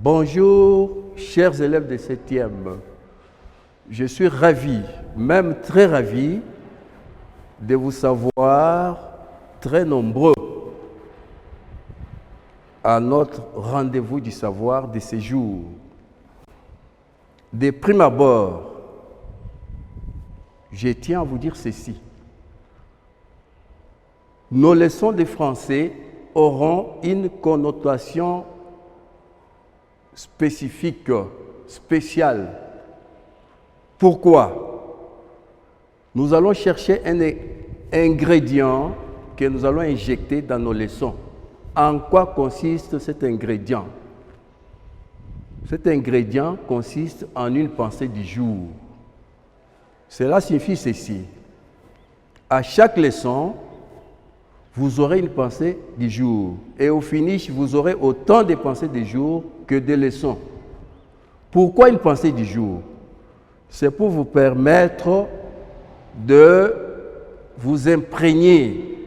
Bonjour, chers élèves de 7e. Je suis ravi, même très ravi, de vous savoir très nombreux à notre rendez-vous du savoir de ce jour. De prime abord, je tiens à vous dire ceci. Nos leçons de français auront une connotation spécifique, spéciale. Pourquoi? Nous allons chercher un ingrédient que nous allons injecter dans nos leçons. En quoi consiste cet ingrédient? Cet ingrédient consiste en une pensée du jour. Cela signifie ceci. À chaque leçon, vous aurez une pensée du jour. Et au finish, vous aurez autant de pensées du jour que de leçons. Pourquoi une pensée du jour? C'est pour vous permettre de vous imprégner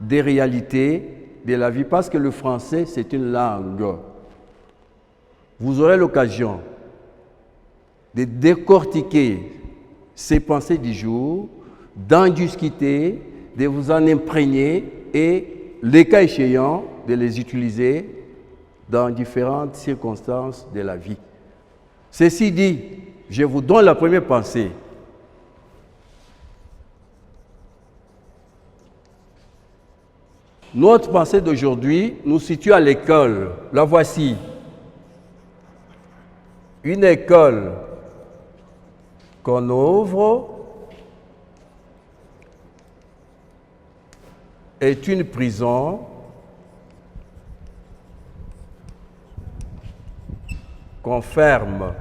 des réalités de la vie, parce que le français, c'est une langue. Vous aurez l'occasion de décortiquer ces pensées du jour, d'en discuter, de vous en imprégner et, le cas échéant, de les utiliser dans différentes circonstances de la vie. Ceci dit, je vous donne la première pensée. Notre pensée d'aujourd'hui nous situe à l'école. La voici. Une école qu'on ouvre est une prison qu'on ferme.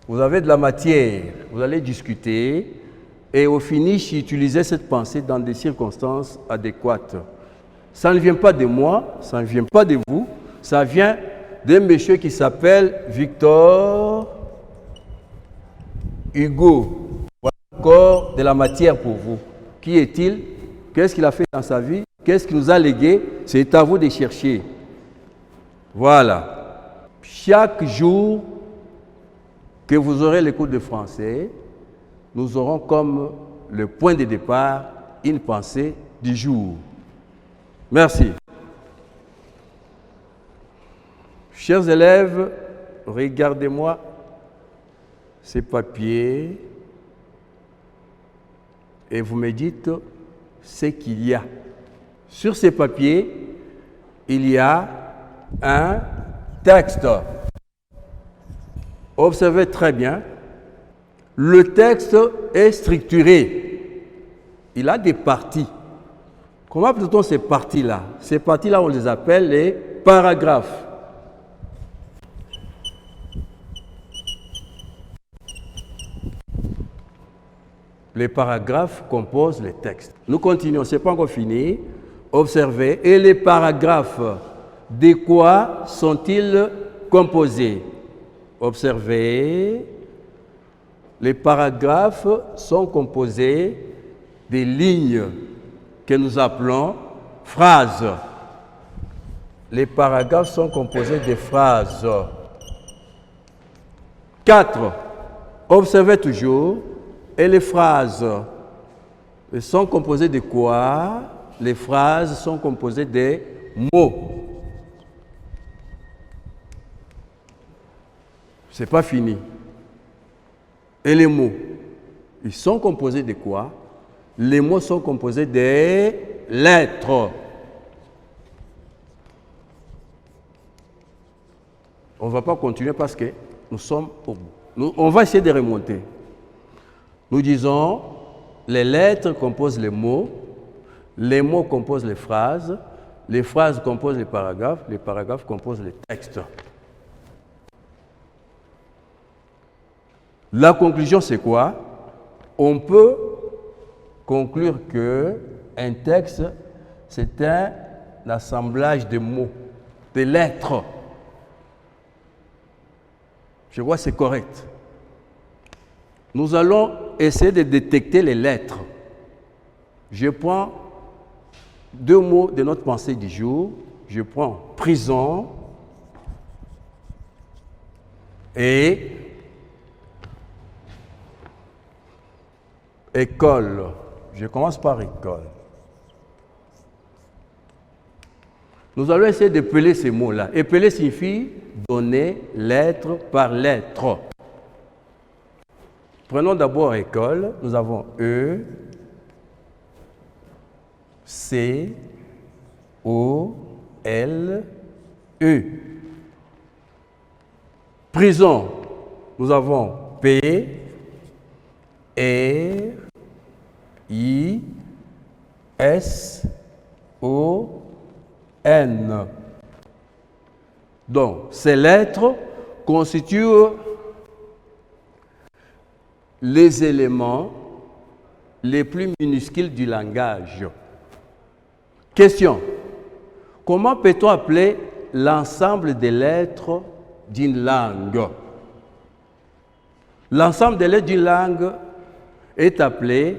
Vous avez de la matière, vous allez discuter et au finish, utiliser cette pensée dans des circonstances adéquates. Ça ne vient pas de moi, ça ne vient pas de vous, ça vient d'un monsieur qui s'appelle Victor Hugo. Voilà encore de la matière pour vous. Qui est-il? Qu'est-ce qu'il a fait dans sa vie? Qu'est-ce qu'il nous a légué? C'est à vous de chercher. Voilà. Chaque jour que vous aurez les cours de français, nous aurons comme le point de départ une pensée du jour. Merci. Chers élèves, regardez-moi ces papiers et vous me dites ce qu'il y a. Sur ces papiers, il y a un texte. Observez très bien. Le texte est structuré. Il a des parties. Comment appelle-t-on ces parties-là? Ces parties-là, on les appelle les paragraphes. Les paragraphes composent les textes. Nous continuons, ce n'est pas encore fini. Observez. Et les paragraphes, de quoi sont-ils composés? Observez. Les paragraphes sont composés des lignes que nous appelons phrases. Les paragraphes sont composés de phrases. 4. Observez toujours. Et les phrases sont composées de quoi? Les phrases sont composées de mots. Ce n'est pas fini. Et les mots, ils sont composés de quoi? Les mots sont composés de lettres. On ne va pas continuer parce que nous sommes au bout. On va essayer de remonter. Nous disons, les lettres composent les mots composent les phrases composent les paragraphes composent les textes. La conclusion, c'est quoi? On peut conclure qu'un texte, c'est un assemblage de mots, de lettres. Je crois que c'est correct. Nous allons essayer de détecter les lettres. Je prends deux mots de notre pensée du jour je prends prison et école. Je commence par école. Nous allons essayer d'épeler ces mots-là. Épeler signifie donner lettre par lettre. Prenons d'abord école. Nous avons E, C, O, L, E. Prison. Nous avons P, R, I, S, O, N. Donc, ces lettres constituent les éléments les plus minuscules du langage. Question. Comment peut-on appeler l'ensemble des lettres d'une langue? L'ensemble des lettres d'une langue est appelé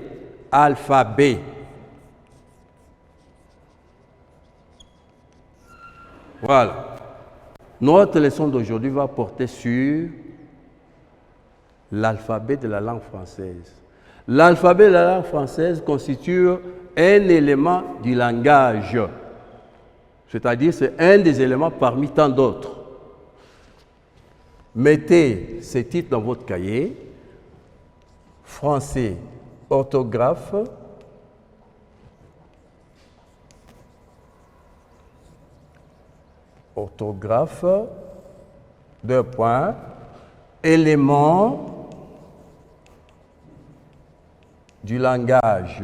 alphabet. Voilà. Notre leçon d'aujourd'hui va porter sur l'alphabet de la langue française. L'alphabet de la langue française constitue un élément du langage. C'est-à-dire, c'est un des éléments parmi tant d'autres. Mettez ces titres dans votre cahier. Français, orthographe. Orthographe, 2 points, éléments du langage.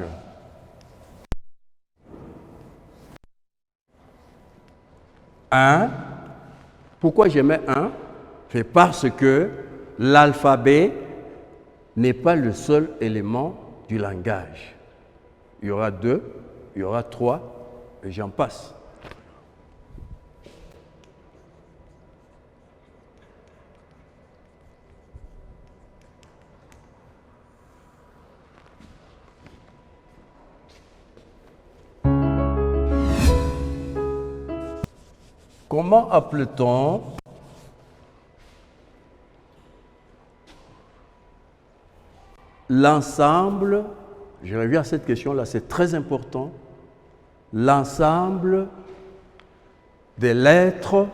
Un. Pourquoi je mets un? C'est parce que l'alphabet n'est pas le seul élément du langage. Il y aura 2, il y aura 3, et j'en passe. Comment appelle-t-on l'ensemble, je reviens à cette question-là, c'est très important, l'ensemble des lettres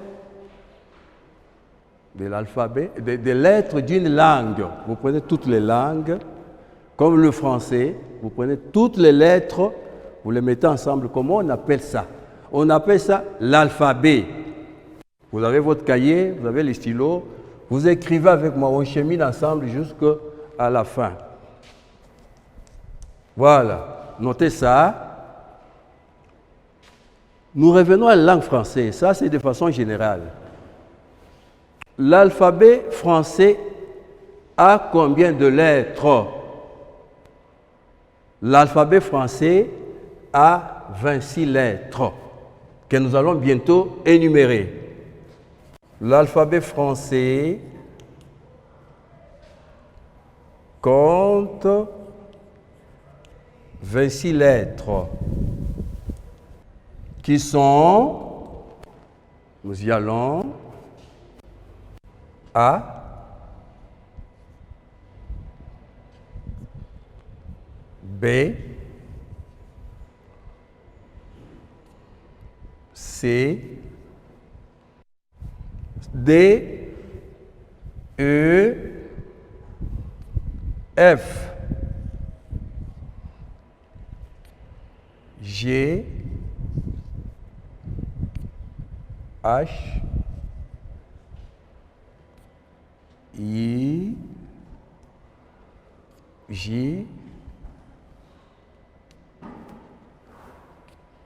de l'alphabet, des lettres d'une langue. Vous prenez toutes les langues, comme le français, vous prenez toutes les lettres, vous les mettez ensemble. Comment on appelle ça? On appelle ça l'alphabet. Vous avez votre cahier, vous avez les stylos, vous écrivez avec moi, on chemine ensemble jusqu'à la fin. Voilà, notez ça. Nous revenons à la langue française, ça c'est de façon générale. L'alphabet français a combien de lettres? L'alphabet français a 26 lettres que nous allons bientôt énumérer. L'alphabet français compte 26 lettres qui sont, nous y allons, A, B, C, D, E, F, G, H, I, J,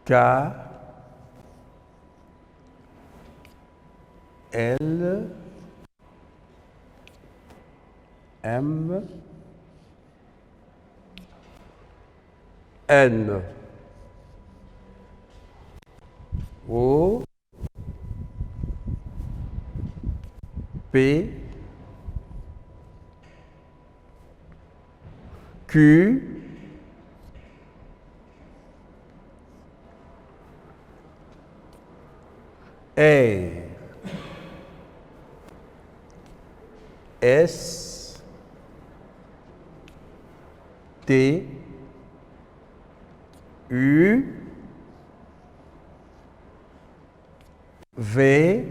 K, L, M, N, O, P, Q, R, S, T, U, V,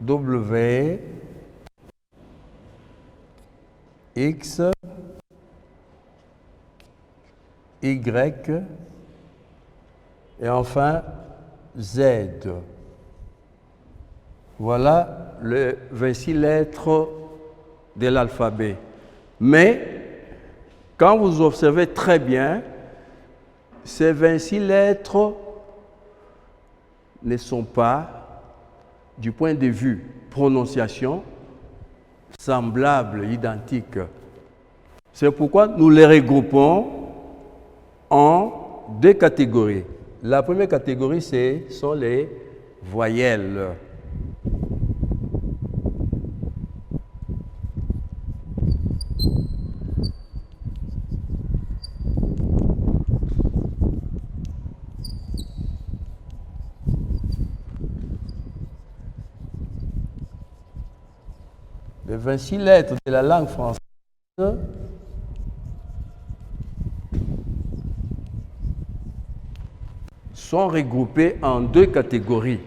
W, X, Y, et enfin Z. Voilà les 26 lettres de l'alphabet. Mais, quand vous observez très bien, ces 26 lettres ne sont pas, du point de vue prononciation, semblables, identiques. C'est pourquoi nous les regroupons en deux catégories. La première catégorie, ce sont les voyelles. Les 26 lettres de la langue française sont regroupées en deux catégories.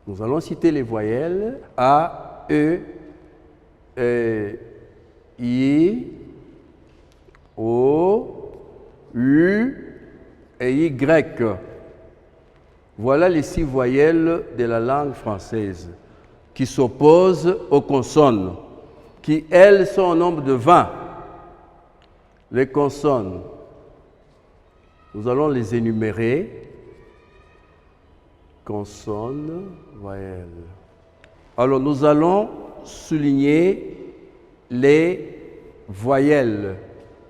Nous allons citer les voyelles A, E, I, O, U et Y. Voilà les 6 voyelles de la langue française qui s'opposent aux consonnes, qui, elles, sont au nombre de 20. Les consonnes, nous allons les énumérer. Consonnes, voyelles. Alors, nous allons souligner les voyelles.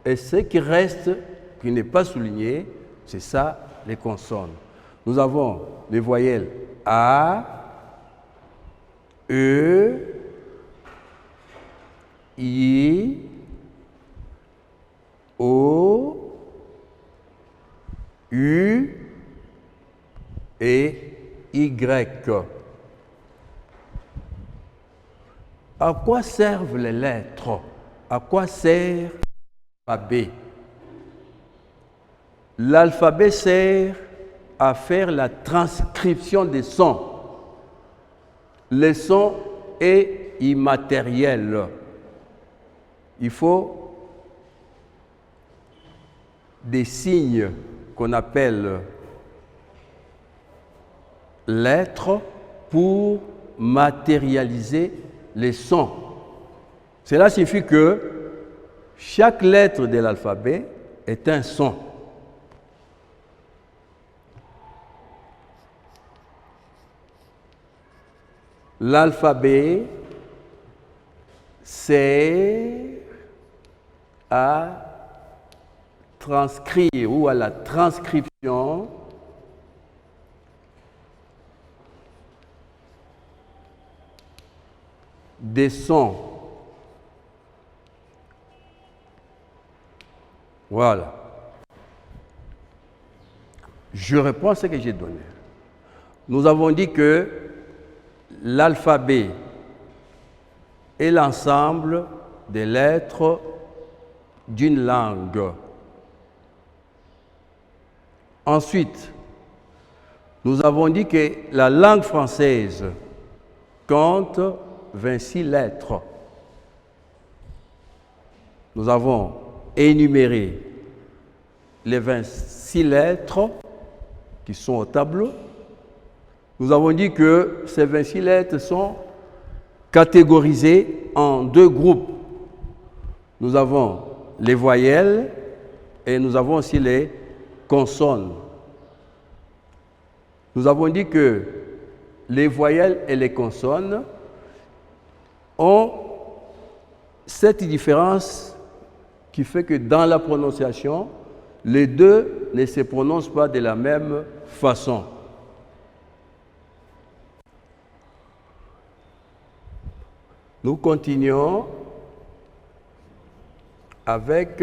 Et ce qui reste, qui n'est pas souligné, c'est ça, les consonnes. Nous avons les voyelles A, E, I, O, U et Y. À quoi servent les lettres? À quoi sert l'alphabet? L'alphabet sert à faire la transcription des sons. Le son est immatériel. Il faut des signes qu'on appelle lettres pour matérialiser les sons. Cela signifie que chaque lettre de l'alphabet est un son. L'alphabet sert à transcrire ou à la transcription des sons. Voilà. Je réponds à ce que j'ai donné. Nous avons dit que l'alphabet est l'ensemble des lettres d'une langue. Ensuite, nous avons dit que la langue française compte 26 lettres. Nous avons énuméré les 26 lettres qui sont au tableau. Nous avons dit que ces 26 lettres sont catégorisées en deux groupes. Nous avons les voyelles et nous avons aussi les consonnes. Nous avons dit que les voyelles et les consonnes ont cette différence qui fait que dans la prononciation, les deux ne se prononcent pas de la même façon. Nous continuons avec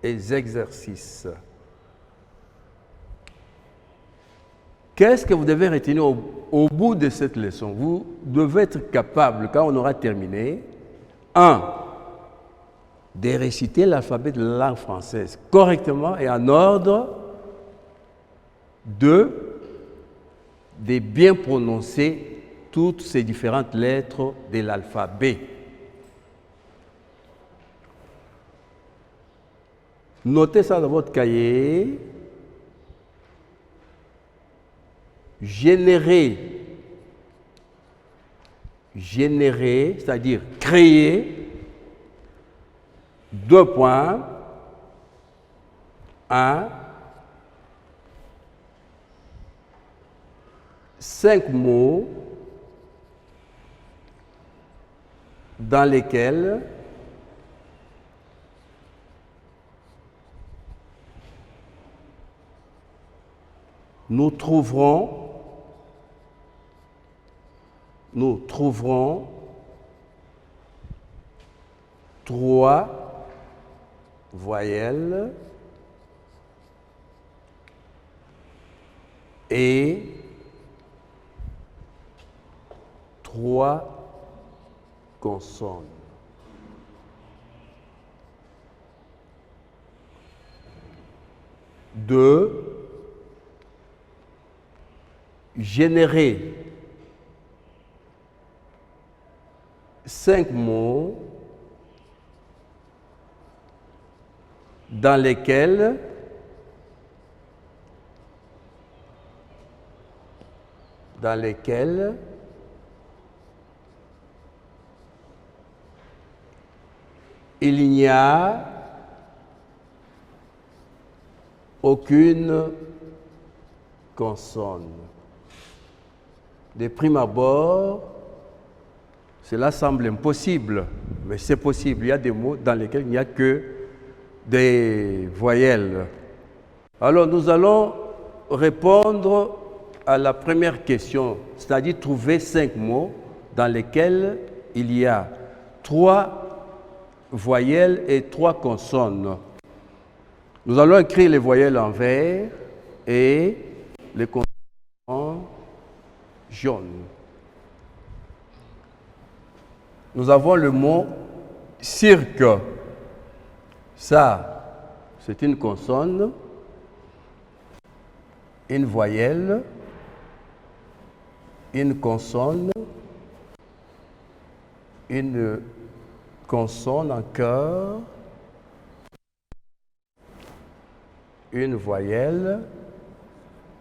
les exercices. Qu'est-ce que vous devez retenir au bout de cette leçon? Vous devez être capable, quand on aura terminé, 1. De réciter l'alphabet de la langue française correctement et en ordre. 2. De bien prononcer toutes ces différentes lettres de l'alphabet. Notez ça dans votre cahier. Générer, c'est-à-dire créer, 2 points, 1, 5 mots dans lesquels nous trouverons 3 voyelles et 3 consonnes. Deux, générer 5 mots dans lesquels il n'y a aucune consonne. De prime abord, cela semble impossible, mais c'est possible. Il y a des mots dans lesquels il n'y a que des voyelles. Alors nous allons répondre à la première question, c'est-à-dire trouver 5 mots dans lesquels il y a 3 voyelles et 3 consonnes. Nous allons écrire les voyelles en vert et les consonnes en jaune. Nous avons le mot cirque. Ça, c'est une consonne, une voyelle, une consonne, une consonne en chœur, une voyelle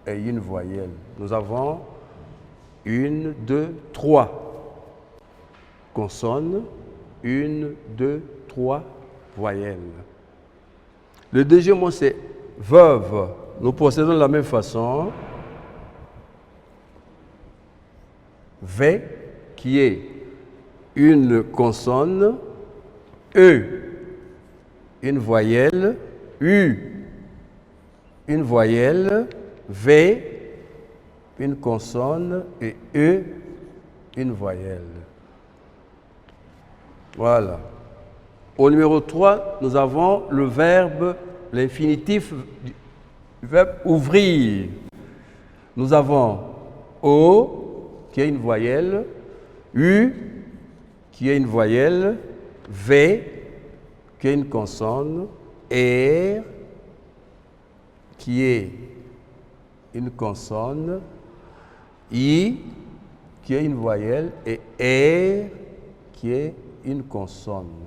et une voyelle. Nous avons 1, 2, 3 consonnes, 1, 2, 3 voyelles. Le deuxième mot, c'est veuve. Nous procédons de la même façon. V, qui est une consonne, E, une voyelle, U, une voyelle, V, une consonne et E, une voyelle. Voilà. Au numéro 3, nous avons le verbe, l'infinitif du verbe ouvrir. Nous avons O, qui est une voyelle, U, qui est une voyelle, V, qui est une consonne, R, qui est une consonne, I, qui est une voyelle, et R, qui est une consonne.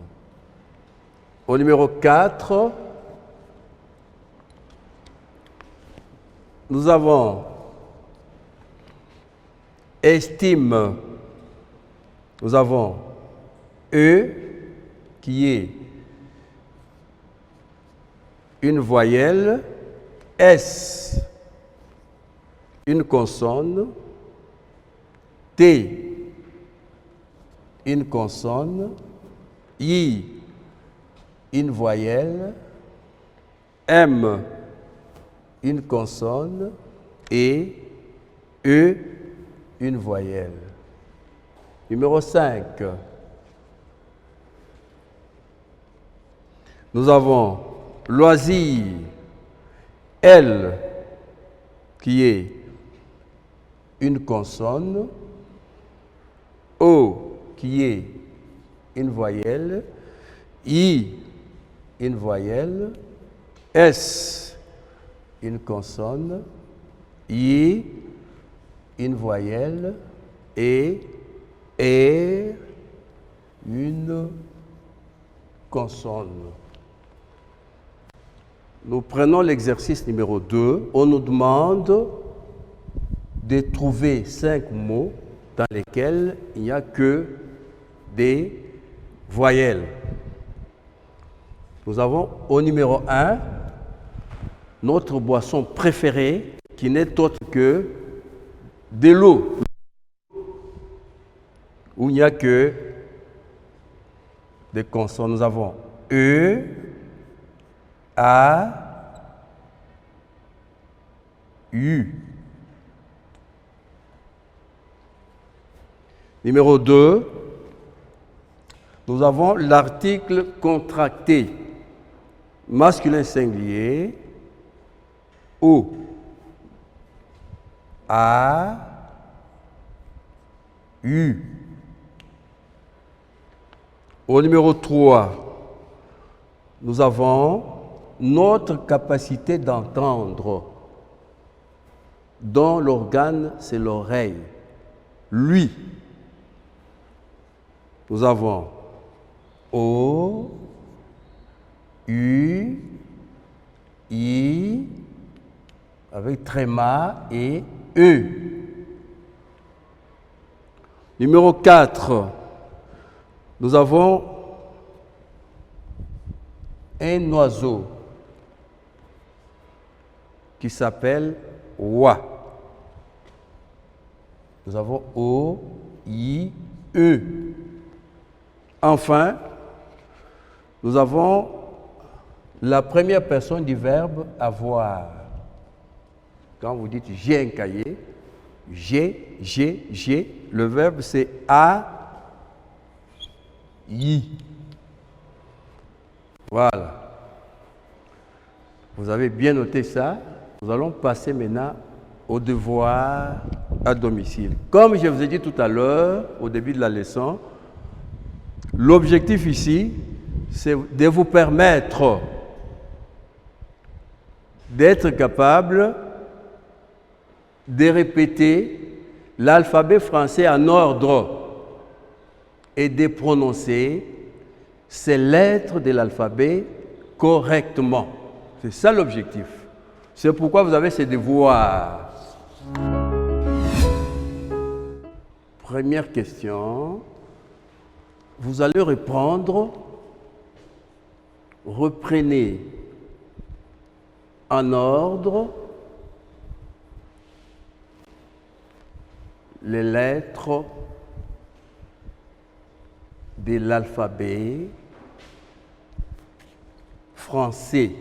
Au numéro 4, nous avons estime. Nous avons E, qui est une voyelle, S, une consonne, T, une consonne, I, une voyelle, M, une consonne et E, une voyelle. Numéro 5. Nous avons loisir, L, qui est une consonne, O qui est une voyelle, I une voyelle, S une consonne, I une voyelle et R une consonne. Nous prenons l'exercice numéro 2. On nous demande de trouver 5 mots dans lesquels il n'y a que des voyelles. Nous avons au numéro 1 notre boisson préférée qui n'est autre que de l'eau, où il n'y a que des consonnes. Nous avons E, A, U. Numéro 2, nous avons l'article contracté, masculin singulier, O, A, U. Au numéro 3, nous avons notre capacité d'entendre, dont l'organe, c'est l'oreille. Lui. Nous avons O, U, I, avec tréma et E. Numéro 4, nous avons un oiseau qui s'appelle oie. Nous avons O, I, E. Enfin, nous avons la première personne du verbe avoir. Quand vous dites j'ai un cahier, j'ai, le verbe c'est a, i. Voilà. Vous avez bien noté ça. Nous allons passer maintenant au devoir à domicile. Comme je vous ai dit tout à l'heure, au début de la leçon, l'objectif ici, c'est de vous permettre d'être capable de répéter l'alphabet français en ordre et de prononcer ces lettres de l'alphabet correctement. C'est ça l'objectif. C'est pourquoi vous avez ces devoirs. Première question. Vous allez répondre. Reprenez en ordre les lettres de l'alphabet français.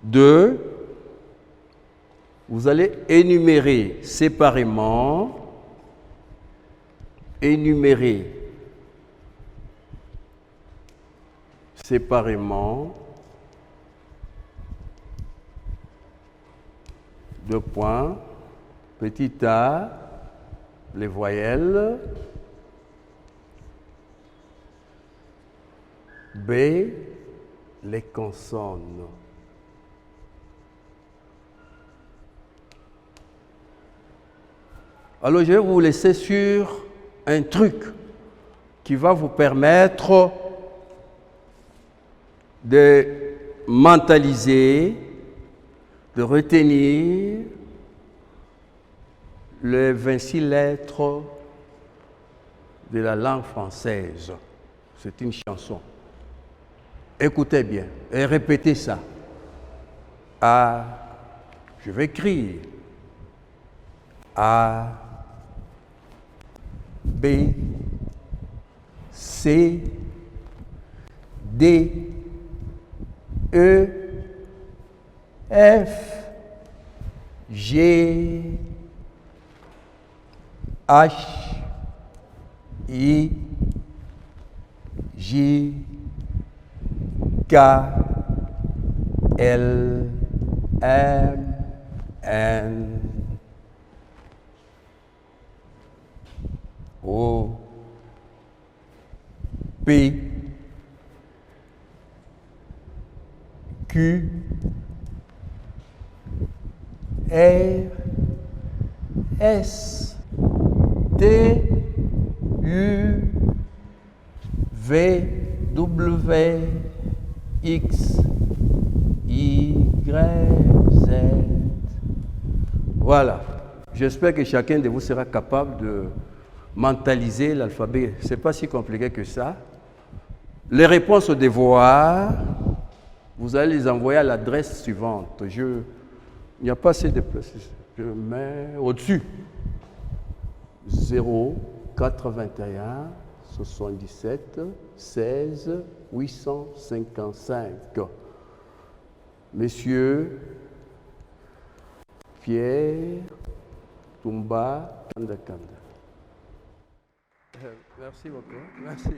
Deux, vous allez énumérer séparément, deux points, petit a, les voyelles, B, les consonnes. Alors, je vais vous laisser sur un truc qui va vous permettre de mentaliser, de retenir les 26 lettres de la langue française. C'est une chanson. Écoutez bien et répétez ça. A, je vais écrire. A, B, C, D, E, F, G, H, I, J, K, L, M, N, O, P, Q, R, S, T, U, V, W, X, Y, Z. Voilà. J'espère que chacun de vous sera capable de mentaliser l'alphabet. Ce n'est pas si compliqué que ça. Les réponses aux devoirs, vous allez les envoyer à l'adresse suivante. Il n'y a pas assez de place. Je mets au-dessus. 0 81 77 16 855. Monsieur Pierre Tumba Kandakanda. Merci beaucoup. Merci.